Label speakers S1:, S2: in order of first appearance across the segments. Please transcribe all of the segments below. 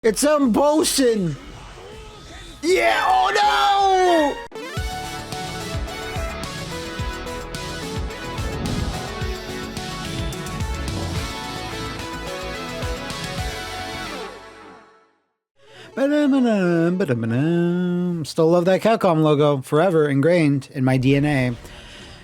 S1: It's Bosun! Yeah, oh no! Still love that Capcom logo, forever ingrained in my DNA.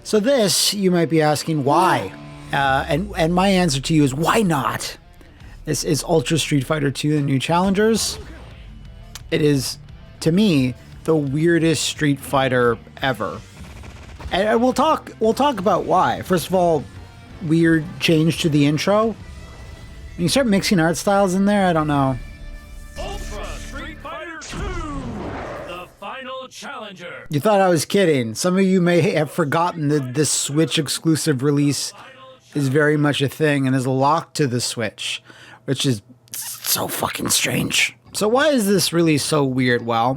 S1: So this, you might be asking, why? And my answer to you is, why not? This is Ultra Street Fighter 2, the new challengers. It is, to me, the weirdest Street Fighter ever. And we'll talk about why. First of all, weird change to the intro. When you start mixing art styles in there, I don't know.
S2: Ultra Street Fighter 2, the final challenger.
S1: You thought I was kidding. Some of you may have forgotten that this Switch exclusive release is very much a thing and is locked to the Switch, which is so fucking strange. So why is this really so weird? Well,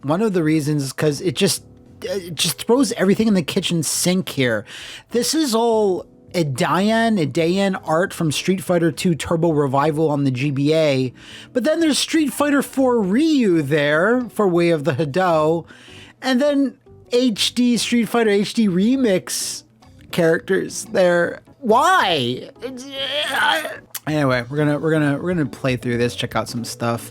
S1: one of the reasons is because it just throws everything in the kitchen sink here. This is all Dayan art from Street Fighter 2 Turbo Revival on the GBA, but then there's Street Fighter 4 Ryu there for Way of the Hado, and then HD Street Fighter HD Remix characters there. Why? Anyway, we're gonna play through this, check out some stuff.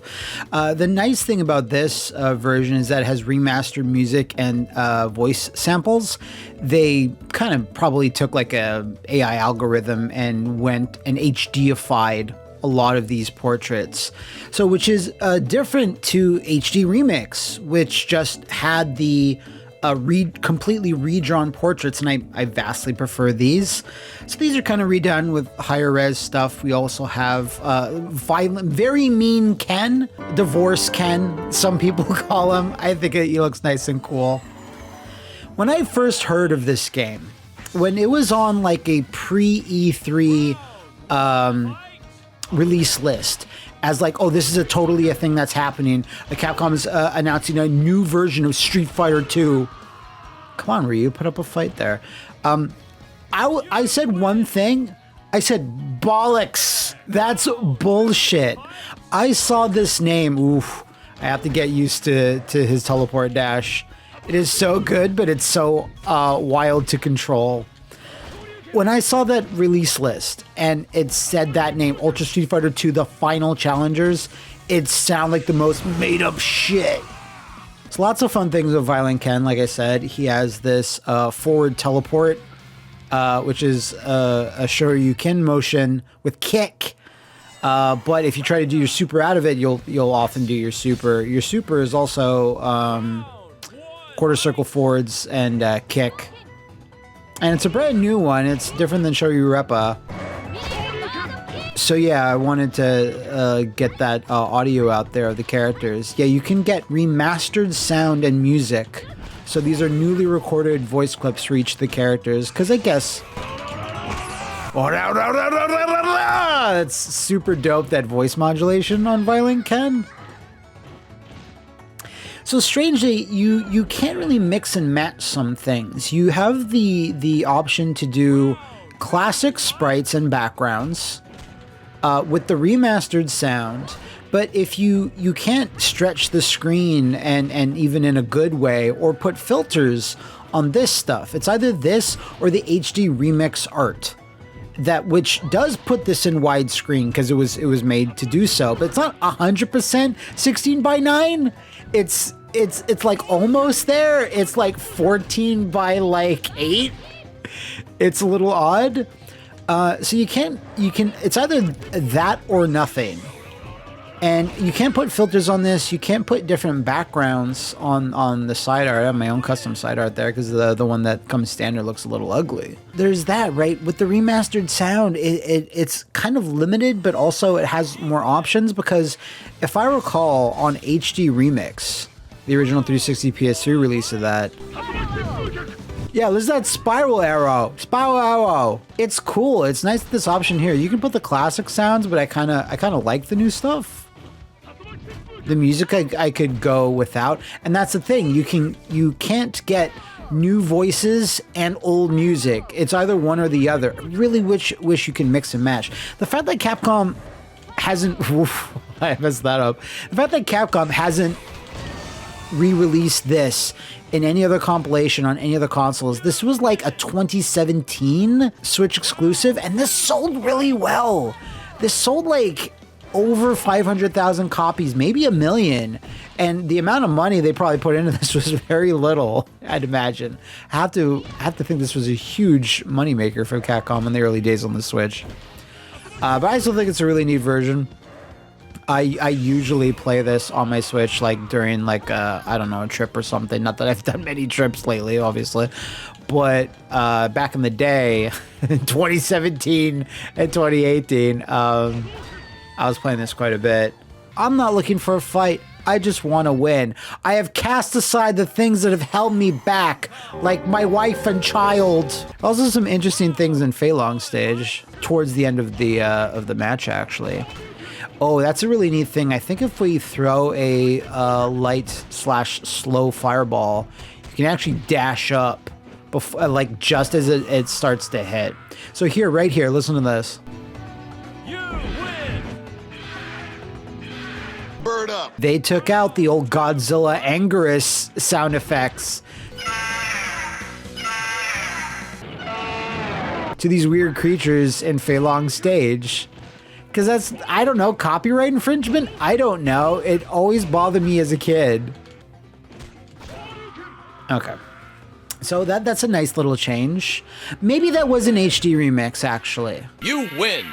S1: The nice thing about this version is that it has remastered music and voice samples. They kind of probably took like a AI algorithm and went and HDified a lot of these portraits. So, which is different to HD Remix, which just had the completely redrawn portraits, and I vastly prefer these. So these are kind of redone with higher res stuff. We also have violent, very mean Ken, Divorce Ken, some people call him. I think he looks nice and cool. When I first heard of this game, when it was on like a pre-E3 release list, as like, oh, this is totally a thing that's happening. Capcom is announcing a new version of Street Fighter 2. Come on, Ryu, put up a fight there. I said one thing. I said, bollocks. That's bullshit. I saw this name. Oof. I have to get used to his teleport dash. It is so good, but it's so wild to control. When I saw that release list and it said that name, Ultra Street Fighter 2, the final challengers, it sounded like the most made up shit. So lots of fun things with Violent Ken. Like I said, he has this forward teleport, which is a Shoryuken motion with kick. But if you try to do your super out of it, you'll often do your super. Your super is also quarter circle forwards and kick. And it's a brand new one. It's different than Shoryu Reppa. So yeah, I wanted to get that audio out there of the characters. Yeah, you can get remastered sound and music. So these are newly recorded voice clips for each of the characters. Because I guess... It's super dope, that voice modulation on Violent Ken. So strangely, you can't really mix and match some things. You have the option to do classic sprites and backgrounds with the remastered sound, but if you can't stretch the screen and even in a good way, or put filters on this stuff. It's either this or the HD Remix art, which does put this in widescreen because it was made to do so, but it's not 100% 16:9. It's like almost there. It's like 14 by like 8. It's a little odd. So you can, it's either that or nothing. And you can't put filters on this. You can't put different backgrounds on the side art. I have my own custom side art there because the one that comes standard looks a little ugly. There's that, right? With the remastered sound, it's kind of limited, but also it has more options, because if I recall on HD Remix, the original 360 PS3 release of that, yeah, there's that spiral arrow. Spiral arrow. It's cool. It's nice, this option here. You can put the classic sounds, but I kind of like the new stuff. The music I could go without, and that's the thing. You can't get new voices and old music. It's either one or the other. I really wish you can mix and match. The fact that Capcom hasn't I messed that up. The fact that Capcom hasn't re-released this in any other compilation on any other consoles. This was like a 2017 Switch exclusive, and this sold really well. This sold like over 500,000 copies, maybe 1 million. And the amount of money they probably put into this was very little, I'd imagine. I have to think this was a huge moneymaker for Capcom in the early days on the Switch. But I still think it's a really neat version. I usually play this on my Switch like during like I don't know, a trip or something. Not that I've done many trips lately, obviously, but back in the day, in 2017 and 2018, I was playing this quite a bit. I'm not looking for a fight. I just want to win. I have cast aside the things that have held me back, like my wife and child. Also, some interesting things in Fei Long stage towards the end of the match, actually. Oh, that's a really neat thing. I think if we throw a light/slow fireball, you can actually dash up, before, like just as it starts to hit. So here, right here, listen to this.
S2: You win.
S3: Bird up.
S1: They took out the old Godzilla Angerus sound effects to these weird creatures in Fei Long stage. Because that's, I don't know, copyright infringement? I don't know. It always bothered me as a kid. Okay. So that's a nice little change. Maybe that was an HD remix, actually.
S3: You win.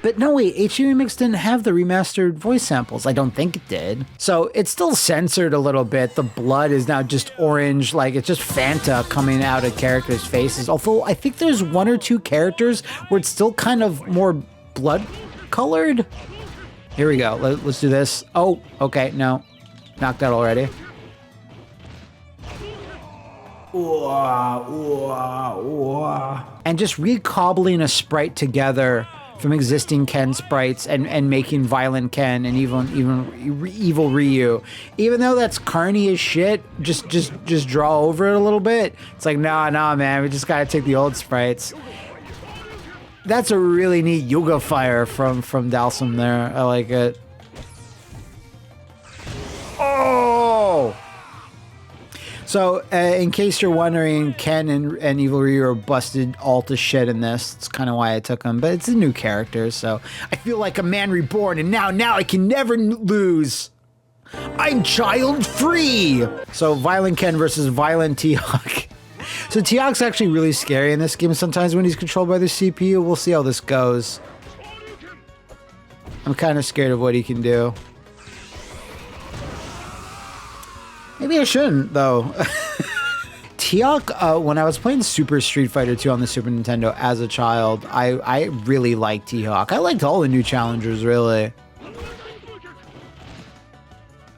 S1: But no, wait, HD Remix didn't have the remastered voice samples. I don't think it did. So it's still censored a little bit. The blood is now just orange, like it's just Fanta coming out of characters' faces. Although I think there's 1 or 2 characters where it's still kind of more blood colored. Here we go. Let's do this. Oh, okay, no. Knocked out already. And just recobbling a sprite together from existing Ken sprites and making violent Ken and even evil Ryu. Even though that's carny as shit, just draw over it a little bit. It's like, nah, man, we just gotta take the old sprites. That's a really neat Yuga fire from Dalsum there. I like it. Oh! So, in case you're wondering, Ken and Evil Ryu are busted all to shit in this. That's kind of why I took them. But it's a new character, so I feel like a man reborn, and now I can never lose. I'm child free. So, Violent Ken versus Violent T-Hawk. So, T-Hawk's actually really scary in this game sometimes when he's controlled by the CPU. We'll see how this goes. I'm kind of scared of what he can do. Maybe I shouldn't, though. T-Hawk, when I was playing Super Street Fighter 2 on the Super Nintendo as a child, I really liked T-Hawk. I liked all the new challengers, really.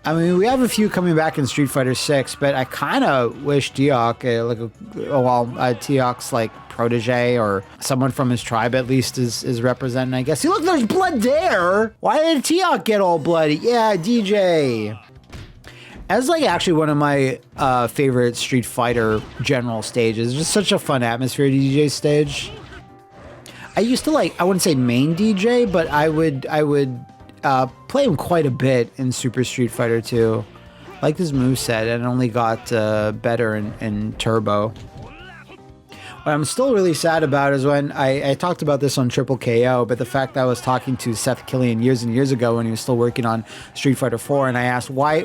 S1: I mean, we have a few coming back in Street Fighter 6, but I kind of wish T-Hawk, T-Hawk's like protege or someone from his tribe at least is representing, I guess. See, look, there's blood there! Why did T-Hawk get all bloody? Yeah, DJ! As like actually one of my favorite Street Fighter general stages. Just such a fun atmosphere DJ stage. I used to I wouldn't say main DJ, but I would play him quite a bit in Super Street Fighter 2. I liked his moveset and it only got better in Turbo. What I'm still really sad about is when I talked about this on Triple KO, but the fact that I was talking to Seth Killian years and years ago when he was still working on Street Fighter 4, and I asked why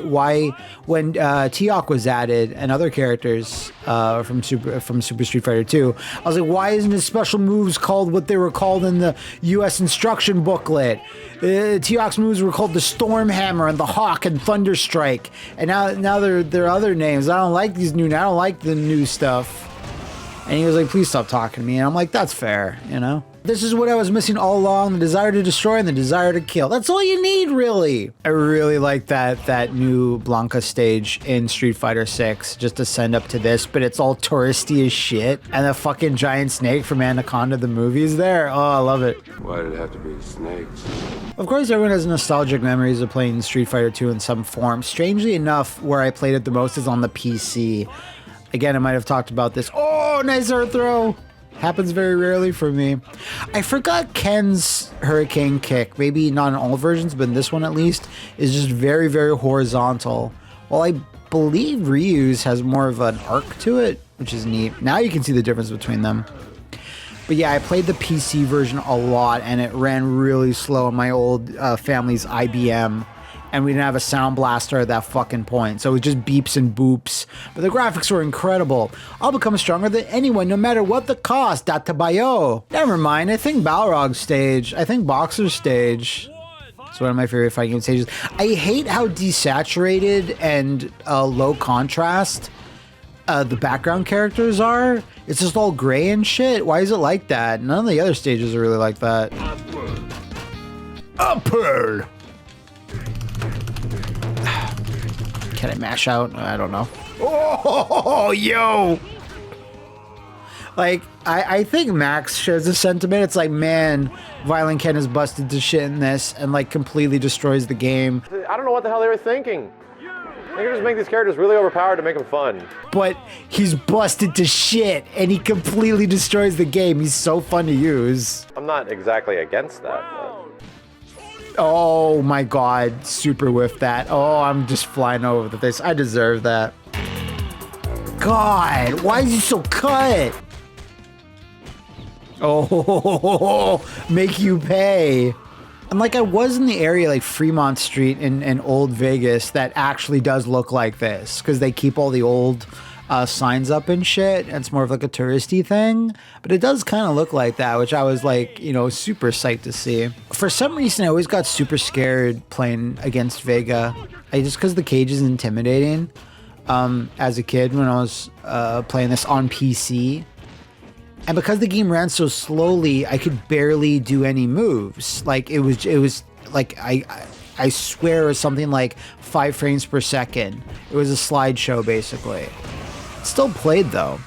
S1: when T-Hawk was added and other characters from Super Street Fighter 2, I was like, why isn't his special moves called what they were called in the US instruction booklet? T-Hawk's moves were called the Storm Hammer and the Hawk and Thunder Strike, and now they're other names. I don't like these new. I don't like the new stuff. And he was like, please stop talking to me. And I'm like, that's fair, you know? This is what I was missing all along, the desire to destroy and the desire to kill. That's all you need, really. I really like that new Blanca stage in Street Fighter 6, just to send up to this, but it's all touristy as shit. And the fucking giant snake from Anaconda, the movie, is there. Oh, I love it.
S4: Why did it have to be snakes?
S1: Of course, everyone has nostalgic memories of playing Street Fighter 2 in some form. Strangely enough, where I played it the most is on the PC. Again, I might have talked about this. Oh, nice earth throw. Happens very rarely for me. I forgot Ken's Hurricane Kick, maybe not in all versions, but in this one at least, is just very, very horizontal. Well, I believe Ryu's has more of an arc to it, which is neat. Now you can see the difference between them. But yeah, I played the PC version a lot, and it ran really slow on my old family's IBM. And we didn't have a sound blaster at that fucking point. So it was just beeps and boops. But the graphics were incredible. I'll become stronger than anyone, no matter what the cost. Databayo. Never mind. I think Balrog stage. I think Boxer stage. It's one of my favorite fighting game stages. I hate how desaturated and low contrast the background characters are. It's just all gray and shit. Why is it like that? None of the other stages are really like that. Upper. Can I mash out? I don't know. Oh, yo! Like, I think Max shares the sentiment. It's like, man, Violent Ken is busted to shit in this and, like, completely destroys the game.
S3: I don't know what the hell they were thinking. They could just make these characters really overpowered to make them fun.
S1: But he's busted to shit and he completely destroys the game. He's so fun to use.
S3: I'm not exactly against that, but...
S1: Oh my god, super whiff that. Oh, I'm just flying over the face. I deserve that. God, why is he so cut? Oh, make you pay. And like I was in the area like Fremont Street in Old Vegas that actually does look like this because they keep all the old signs up and shit. And it's more of like a touristy thing, but it does kind of look like that, which I was like, you know, super psyched to see. For some reason, I always got super scared playing against Vega. Just because the cage is intimidating. As a kid when I was playing this on PC. And because the game ran so slowly, I could barely do any moves. Like it was like I swear it was something like 5 frames per second. It was a slideshow basically. Still played though.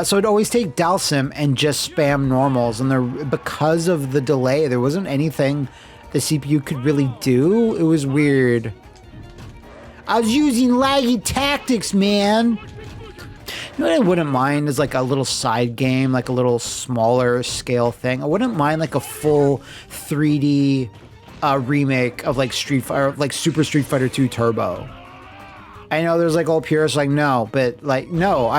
S1: So I'd always take Dalsim and just spam normals, and because of the delay, there wasn't anything the CPU could really do. It was weird. I was using laggy tactics, man. You know what I wouldn't mind is like a little side game, like a little smaller scale thing. I wouldn't mind like a full 3D remake of like Super Street Fighter 2 Turbo. I know there's like old purists like, no, but like, no,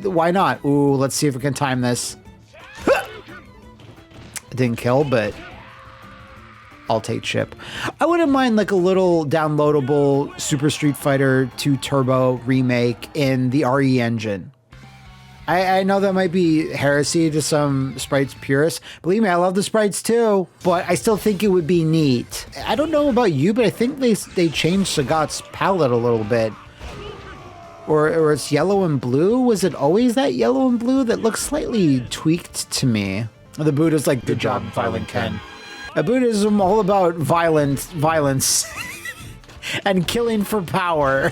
S1: why not? Ooh, let's see if we can time this. It didn't kill, but I'll take chip. I wouldn't mind like a little downloadable Super Street Fighter 2 Turbo remake in the RE engine. I know that might be heresy to some sprites purists. Believe me, I love the sprites too, but I still think it would be neat. I don't know about you, but I think they changed Sagat's palette a little bit. Or it's yellow and blue? Was it always that yellow and blue? That looks slightly tweaked to me. The Buddha's like, good job, Violent Ken. A Buddhism all about violence and killing for power.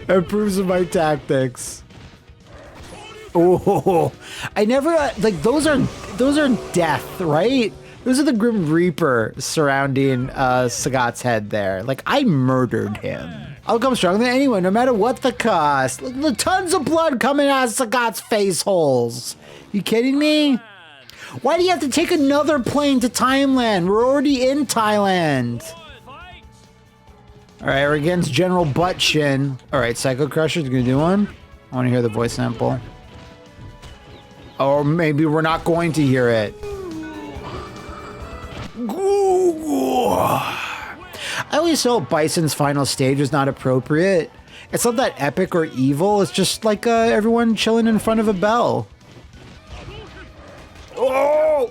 S1: Approves of my tactics. Oh, I never like those are death, right? Those are the Grim Reaper surrounding Sagat's head there. Like I murdered him. I'll come stronger than anyone, no matter what the cost. Look, the tons of blood coming out of Sagat's face holes. You kidding me? Why do you have to take another plane to Thailand? We're already in Thailand. All right, we're against General Butt Shin. All right, Psycho Crusher's gonna do one. I want to hear the voice sample. Or maybe we're not going to hear it. I always felt Bison's final stage was not appropriate. It's not that epic or evil. It's just like everyone chilling in front of a bell. Oh!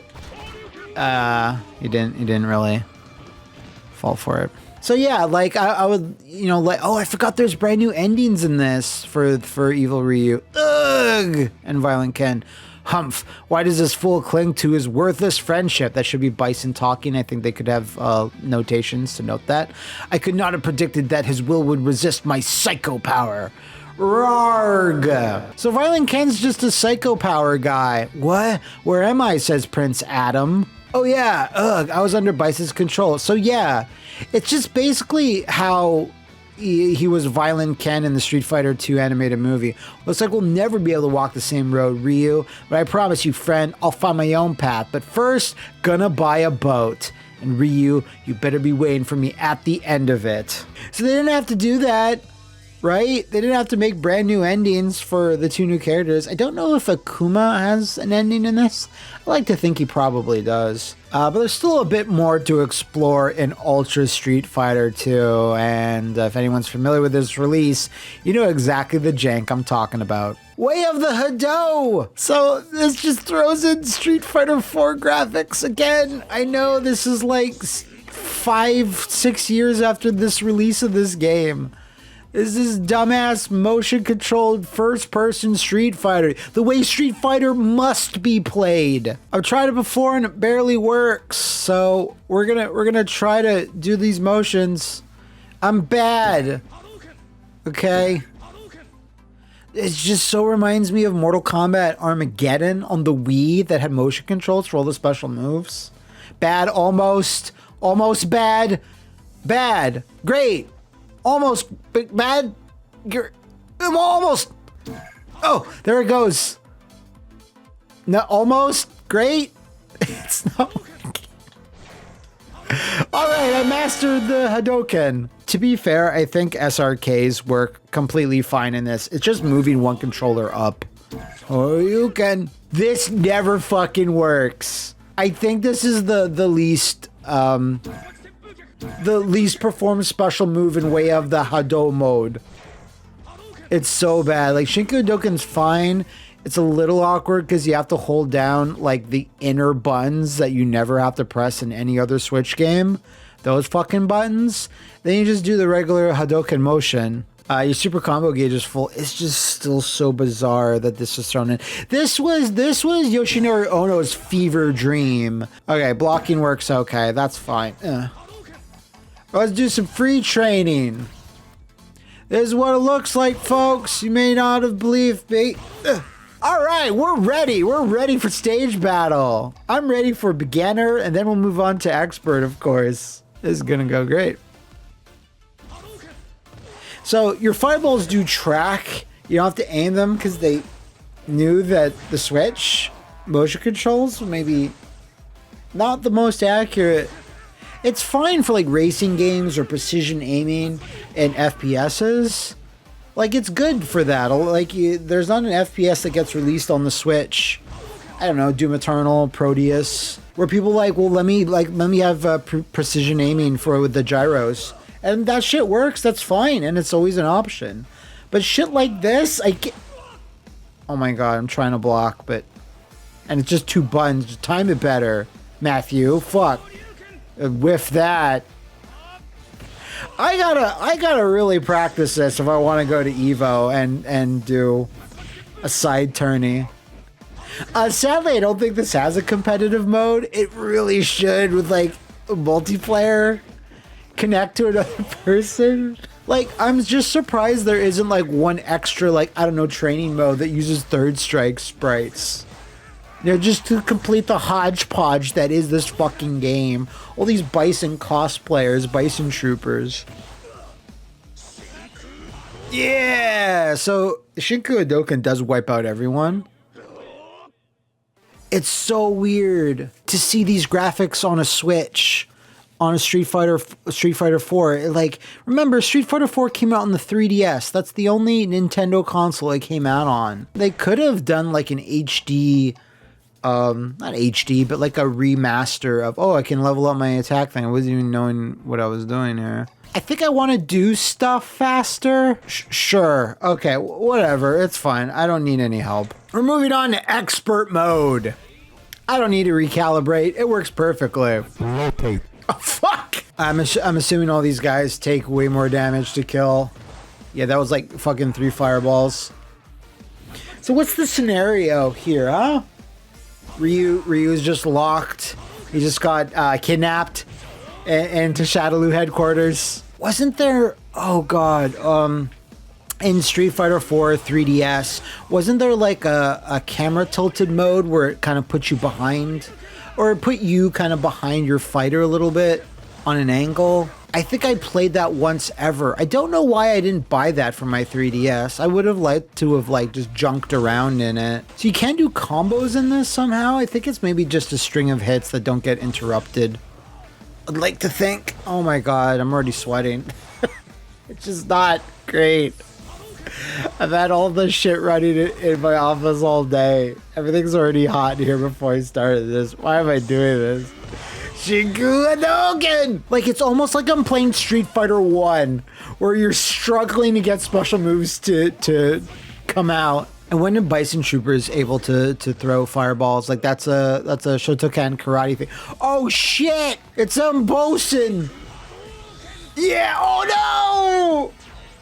S1: You didn't really fall for it. So yeah, like I would, you know, like, oh, I forgot there's brand new endings in this for Evil Ryu. Ugh! And Violent Ken. Humph, why does this fool cling to his worthless friendship? That should be Bison talking. I think they could have notations to note that. I could not have predicted that his will would resist my psycho power. Rarg. So Violent Ken's just a psycho power guy. What? Where am I? Says Prince Adam. Oh yeah, ugh, I was under Bison's control. So yeah, it's just basically how he was Violent Ken in the Street Fighter 2 animated movie. Looks like we'll never be able to walk the same road, Ryu, but I promise you, friend, I'll find my own path. But first, gonna buy a boat. And Ryu, you better be waiting for me at the end of it. So they didn't have to do that, right? They didn't have to make brand new endings for the 2 new characters. I don't know if Akuma has an ending in this. I like to think he probably does. But there's still a bit more to explore in Ultra Street Fighter 2. And if anyone's familiar with this release, you know exactly the jank I'm talking about. Way of the Hado! So this just throws in Street Fighter 4 graphics again. I know this is like 5-6 years after this release of this game. This is dumbass motion-controlled first-person Street Fighter. The way Street Fighter must be played. I've tried it before and it barely works. So we're gonna try to do these motions. I'm bad. Okay. It just so reminds me of Mortal Kombat Armageddon on the Wii that had motion controls for all the special moves. Bad, almost bad, bad, great. Almost bad. Almost. Oh, there it goes. No, almost great. It's not. All right, I mastered the Hadoken. To be fair, I think SRKs work completely fine in this. It's just moving one controller up. Oh, you can. This never fucking works. I think this is the least performed special move in way of the Hado mode. It's so bad. Like, Shinku Hadoken's fine. It's a little awkward because you have to hold down like the inner buttons that you never have to press in any other Switch game. Those fucking buttons. Then you just do the regular Hadoken motion. Your super combo gauge is full. It's just still so bizarre that this was thrown in. This was Yoshinori Ono's fever dream. Okay, blocking works okay. That's fine. Let's do some free training. This is what it looks like, folks. You may not have believed me. All right, we're ready. We're ready for stage battle. I'm ready for beginner, and then we'll move on to expert, of course. This is gonna go great. So your fireballs do track. You don't have to aim them because they knew that the Switch motion controls were maybe not the most accurate. It's fine for like racing games or precision aiming and FPSs. Like, it's good for that. Like, there's not an FPS that gets released on the Switch. I don't know, Doom Eternal, Proteus, where people like, well, let me have precision aiming with the gyros, and that shit works. That's fine, and it's always an option. But shit like this, oh my god, I'm trying to block, and it's just 2 buttons. Just time it better, Matthew. Fuck, whiff that. I gotta really practice this if I want to go to Evo and do a side tourney. Sadly, I don't think this has a competitive mode. It really should, with like a multiplayer connect to another person. Like, I'm just surprised there isn't like one extra, like, I don't know, training mode that uses third strike sprites. You know, just to complete the hodgepodge that is this fucking game. All these Bison cosplayers, Bison troopers. Yeah! So, Shinku Hadoken does wipe out everyone. It's so weird to see these graphics on a Switch, on a Street Fighter 4. Like, remember, Street Fighter 4 came out on the 3DS. That's the only Nintendo console it came out on. They could have done like an HD... not HD, but like a remaster of, I can level up my attack thing. I wasn't even knowing what I was doing here. I think I want to do stuff faster. Sure. Okay, whatever. It's fine. I don't need any help. We're moving on to expert mode. I don't need to recalibrate. It works perfectly.
S4: Rotate.
S1: Oh, fuck! I'm assuming all these guys take way more damage to kill. Yeah, that was like fucking 3 fireballs. So what's the scenario here, huh? Ryu's just locked. He just got kidnapped into Shadaloo headquarters. Wasn't there... Oh, God. In Street Fighter 4 3DS, wasn't there like a camera tilted mode where it kind of puts you behind? Or it put you kind of behind your fighter a little bit on an angle? I think I played that once ever. I don't know why I didn't buy that for my 3DS. I would have liked to have like just junked around in it. So you can do combos in this somehow. I think it's maybe just a string of hits that don't get interrupted. I'd like to think. Oh my god, I'm already sweating. It's just not great. I've had all this shit running in my office all day. Everything's already hot in here before I started this. Why am I doing this? Shinku Hadouken! Like, it's almost like I'm playing Street Fighter 1, where you're struggling to get special moves to come out. And when a Bison Trooper is able to throw fireballs, like that's a Shotokan karate thing. Oh shit! It's Bosun! Yeah, oh no!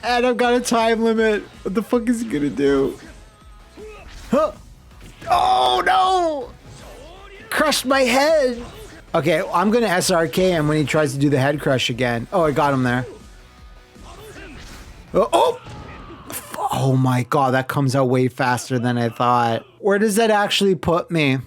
S1: And I've got a time limit. What the fuck is he gonna do? Huh? Oh no! Crushed my head! Okay, I'm gonna SRK him when he tries to do the head crush again. Oh, I got him there. Oh! Oh my god, that comes out way faster than I thought. Where does that actually put me?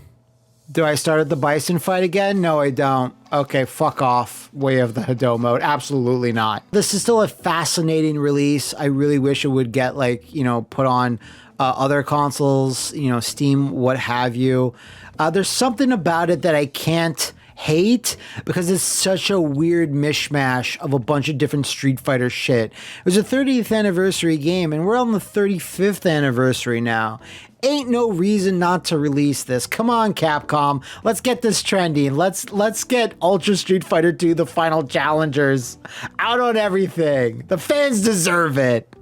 S1: Do I start at the Bison fight again? No, I don't. Okay, fuck off, Way of the Hado mode. Absolutely not. This is still a fascinating release. I really wish it would get, like, you know, put on other consoles, you know, Steam, what have you. There's something about it that I can't hate because it's such a weird mishmash of a bunch of different Street Fighter shit. It was a 30th anniversary game and we're on the 35th anniversary now. Ain't no reason not to release this. Come on, Capcom. Let's get this trending. Let's get Ultra Street Fighter 2 the final challengers out on everything. The fans deserve it.